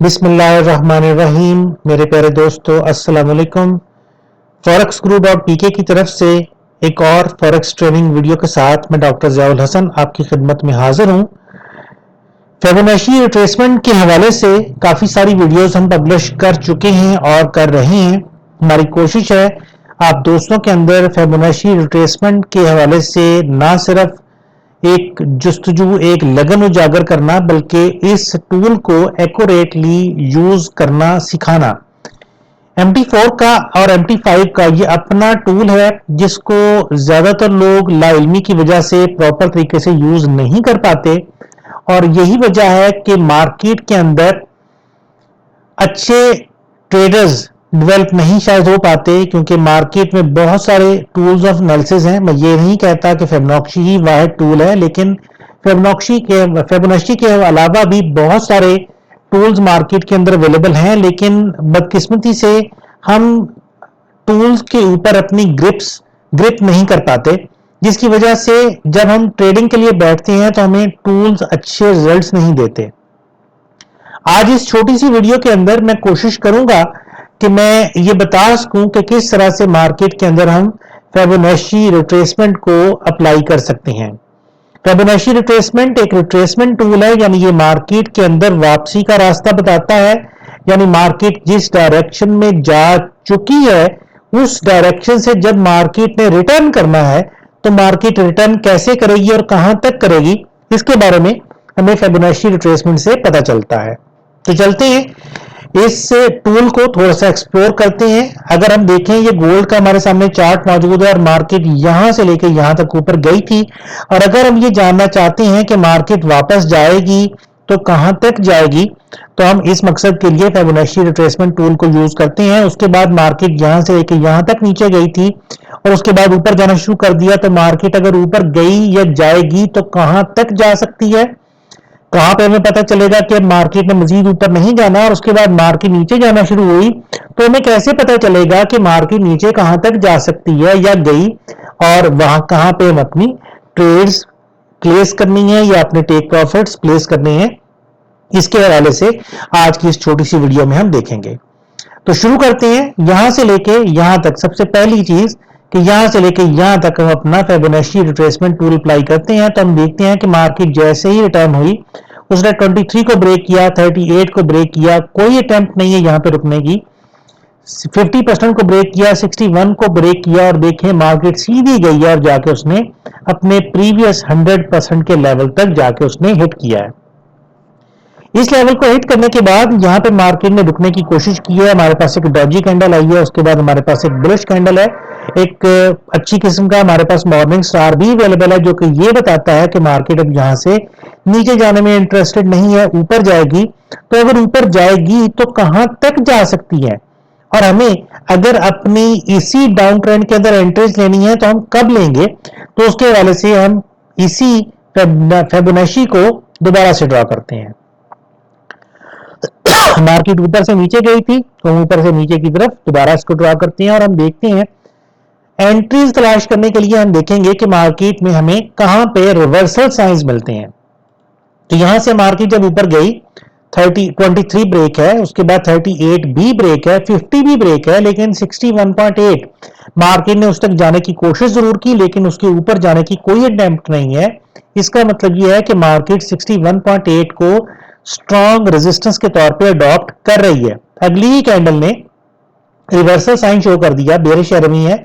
बिस्मिल्लाहिर्रहमानिर्रहीम। मेरे प्यारे दोस्तों, अस्सलाम वालेकुम। फॉरेक्स ग्रुप और पीके की तरफ से एक और फॉरेक्स ट्रेनिंग वीडियो के साथ मैं डॉक्टर ज़ियाउल हसन आपकी खिदमत में हाजिर हूं। फिबोनाची रिट्रेसमेंट के हवाले से काफ़ी सारी वीडियोस हम पब्लिश कर चुके हैं और कर रहे हैं। हमारी कोशिश है आप दोस्तों के अंदर फिबोनाची रिट्रेसमेंट के हवाले से ना सिर्फ एक जुस्तजू, एक लगन उजागर करना, बल्कि इस टूल को एक्यूरेटली यूज करना सिखाना। MT4 का और MT5 का ये अपना टूल है जिसको ज्यादातर लोग लाइल्मी की वजह से प्रॉपर तरीके से यूज नहीं कर पाते, और यही वजह है कि मार्केट के अंदर अच्छे ट्रेडर्स डेवलप नहीं शायद हो पाते, क्योंकि मार्केट में बहुत सारे टूल्स ऑफ एनालिसिस हैं। मैं ये नहीं कहता कि फिबोनाची ही वाहिद टूल है, लेकिन फिबोनाची के अलावा भी बहुत सारे टूल्स मार्केट के अंदर अवेलेबल हैं, लेकिन बदकिस्मती से हम टूल्स के ऊपर अपनी ग्रिप नहीं कर पाते, जिसकी वजह से जब हम ट्रेडिंग के लिए बैठते हैं तो हमें टूल्स अच्छे रिजल्ट्स नहीं देते। आज इस छोटी सी वीडियो के अंदर मैं कोशिश करूंगा कि मैं ये बता सकूं कि किस तरह से मार्केट के अंदर हम फिबोनाची रिट्रेसमेंट को अप्लाई कर सकते हैं। फिबोनाची रिट्रेसमेंट एक रिट्रेसमेंट टूल है, यानी ये मार्केट के अंदर वापसी का रास्ता बताता है। यानी मार्केट जिस डायरेक्शन में जा चुकी है उस डायरेक्शन से जब मार्केट ने रिटर्न करना है तो मार्केट रिटर्न कैसे करेगी और कहां तक करेगी, इसके बारे में हमें फिबोनाची रिट्रेसमेंट से पता चलता है। तो चलते हैं इस टूल को थोड़ा सा एक्सप्लोर करते हैं। अगर हम देखें, ये गोल्ड का हमारे सामने चार्ट मौजूद है और मार्केट यहां से लेकर यहां तक ऊपर गई थी, और अगर हम ये जानना चाहते हैं कि मार्केट वापस जाएगी तो कहां तक जाएगी, तो हम इस मकसद के लिए फिबोनाची रिट्रेसमेंट टूल को यूज करते हैं। उसके बाद मार्केट यहां से लेकर यहां तक नीचे गई थी और उसके बाद ऊपर जाना शुरू कर दिया, तो मार्केट अगर ऊपर गई या जाएगी तो कहां तक जा सकती है, कहां पे हमें पता चलेगा कि मार्केट ने मजीद ऊपर नहीं जाना, और उसके बाद मार्केट नीचे जाना शुरू हुई, तो हमें कैसे पता चलेगा कि मार्केट नीचे कहां तक जा सकती है या गई, और वहां कहां पे हम अपनी ट्रेड्स प्लेस करनी है या अपने टेक प्रॉफिट्स प्लेस करने हैं। इसके हवाले से आज की इस छोटी सी वीडियो में हम देखेंगे। तो शुरू करते हैं यहां से लेके यहां तक। सबसे पहली चीज कि यहां से लेके यहां तक हम अपना फिबोनाची रिट्रेसमेंट टूल अप्लाई करते हैं, तो हम देखते हैं कि मार्केट जैसे ही रिटर्न हुई उसने 23 को ब्रेक किया, 38 को ब्रेक किया, कोई अटेम्प्ट नहीं है यहां पे रुकने की। 50% को ब्रेक किया, 61 को ब्रेक किया, और देखें मार्केट सीधी गई है और जाके उसने अपने प्रीवियस 100% के लेवल तक जाके उसने हिट किया है। इस लेवल को हिट करने के बाद यहां पे मार्केट ने रुकने की कोशिश की है। हमारे पास एक डॉजी कैंडल आई है, उसके बाद हमारे पास एक बुलिश कैंडल है, एक अच्छी किस्म का हमारे पास मॉर्निंग स्टार भी अवेलेबल है, जो कि ये बताता है कि मार्केट अब यहां से नीचे जाने में इंटरेस्टेड नहीं है, ऊपर जाएगी। तो अगर ऊपर जाएगी तो कहां तक जा सकती है, और हमें अगर अपनी इसी डाउन ट्रेंड के अंदर एंट्रीज लेनी है तो हम कब लेंगे, तो उसके हवाले से हम इसी फिबोनाची को दोबारा से ड्रॉ करते हैं। मार्केट ऊपर से नीचे गई थी तो हम ऊपर से नीचे की तरफ दोबारा इसको ड्रॉ करते हैं, और हम देखते हैं एंट्रीज तलाश करने के लिए हम देखेंगे कि मार्केट में हमें कहां पे रिवर्सल साइंस मिलते हैं। तो यहां से मार्केट जब ऊपर गई 23 ब्रेक है, उसके बाद 38 भी ब्रेक है, 50 भी ब्रेक है, लेकिन 61.8 मार्केट ने उस तक जाने की कोशिश जरूर की, लेकिन उसके ऊपर जाने की कोई अटेम्प्ट नहीं है। इसका मतलब यह है कि मार्केट 61.8 को स्ट्रॉन्ग रेजिस्टेंस के तौर पे अडॉप्ट कर रही है। अगली ही कैंडल ने रिवर्सल साइन शो कर दिया, बेरिश एरमी है,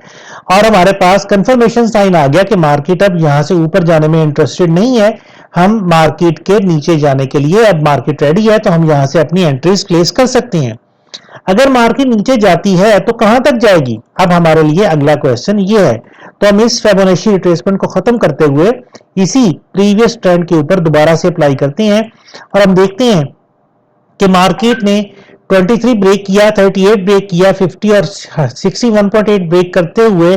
और हमारे पास कंफर्मेशन साइन आ गया कि मार्केट अब यहां से ऊपर जाने में इंटरेस्टेड नहीं है, हम मार्केट के नीचे जाने के लिए अब मार्केट रेडी है, तो हम यहां से अपनी एंट्रीज प्लेस कर सकते हैं। अगर मार्केट नीचे जाती है तो कहां तक जाएगी, अब हमारे लिए अगला क्वेश्चन ये है। तो हम इस फिबोनाची रिट्रेसमेंट को खत्म करते हुए इसी प्रीवियस ट्रेंड के ऊपर दोबारा से अप्लाई करते हैं, और हम देखते हैं कि मार्केट ने 23 ब्रेक किया, 38 ब्रेक किया, 50 और 61.8 ब्रेक करते हुए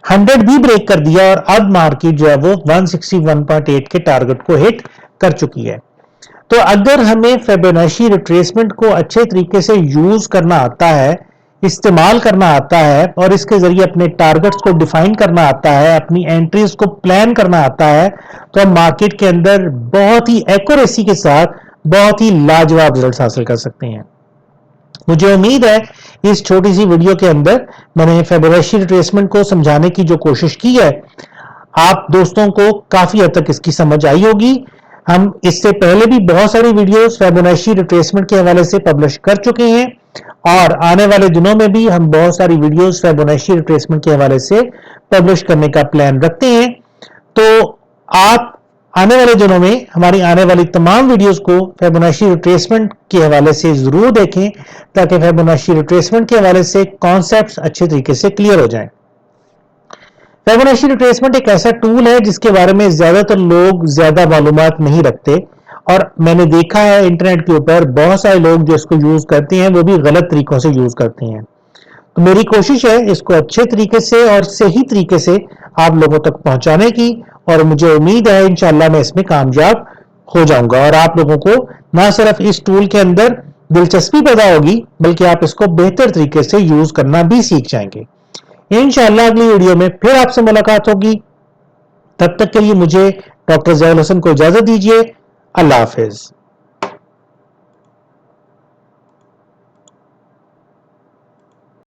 100 भी ब्रेक कर दिया, और अब मार्केट जो है वो 161.8 के टारगेट को हिट कर चुकी है। तो अगर हमें फिबोनाची रिट्रेसमेंट को अच्छे तरीके से यूज करना आता है, इस्तेमाल करना आता है, और इसके जरिए अपने टारगेट्स को डिफाइन करना आता है, अपनी एंट्रीज को प्लान करना आता है, तो हम मार्केट के अंदर बहुत ही एक्यूरेसी के साथ بہت ہی لاجواب رزلٹس حاصل کر سکتے ہیں. مجھے امید ہے اس چھوٹی سی ویڈیو کے اندر میں نے فیبونیچی ریٹریسمنٹ کو سمجھانے کی جو کوشش کی ہے آپ دوستوں کو کافی حد تک اس کی سمجھ آئی ہوگی. ہم اس سے پہلے بھی بہت ساری ویڈیوز فیبونیچی ریٹریسمنٹ کے حوالے سے پبلش کر چکے ہیں اور آنے والے دنوں میں بھی ہم بہت ساری ویڈیوز فیبونیچی ریٹریسمنٹ کے حوالے سے پبلش کرنے کا پلان رکھتے ہیں. تو آپ آنے والے دنوں میں ہماری آنے والی تمام ویڈیوز کو فیبونیچی ریٹریسمنٹ کے حوالے سے ضرور دیکھیں تاکہ فیبونیچی ریٹریسمنٹ کے حوالے سے کانسیپٹس اچھے طریقے سے کلیئر ہو جائیں. فیبونیچی ریٹریسمنٹ ایک ایسا ٹول ہے جس کے بارے میں زیادہ تر لوگ زیادہ معلومات نہیں رکھتے اور میں نے دیکھا ہے انٹرنیٹ کے اوپر بہت سارے لوگ جو اس کو یوز کرتے ہیں وہ بھی غلط طریقوں سے یوز کرتے ہیں. تو میری کوشش ہے اس کو اچھے طریقے سے اور صحیح طریقے سے آپ لوگوں تک پہنچانے کی اور مجھے امید ہے انشاءاللہ میں اس میں کامیاب ہو جاؤں گا اور آپ لوگوں کو نہ صرف اس ٹول کے اندر دلچسپی پیدا ہوگی بلکہ آپ اس کو بہتر طریقے سے یوز کرنا بھی سیکھ جائیں گے. انشاءاللہ اگلی ویڈیو میں پھر آپ سے ملاقات ہوگی. تب تک کے لیے مجھے ڈاکٹر ضیاء الحسن کو اجازت دیجیے. اللہ حافظ.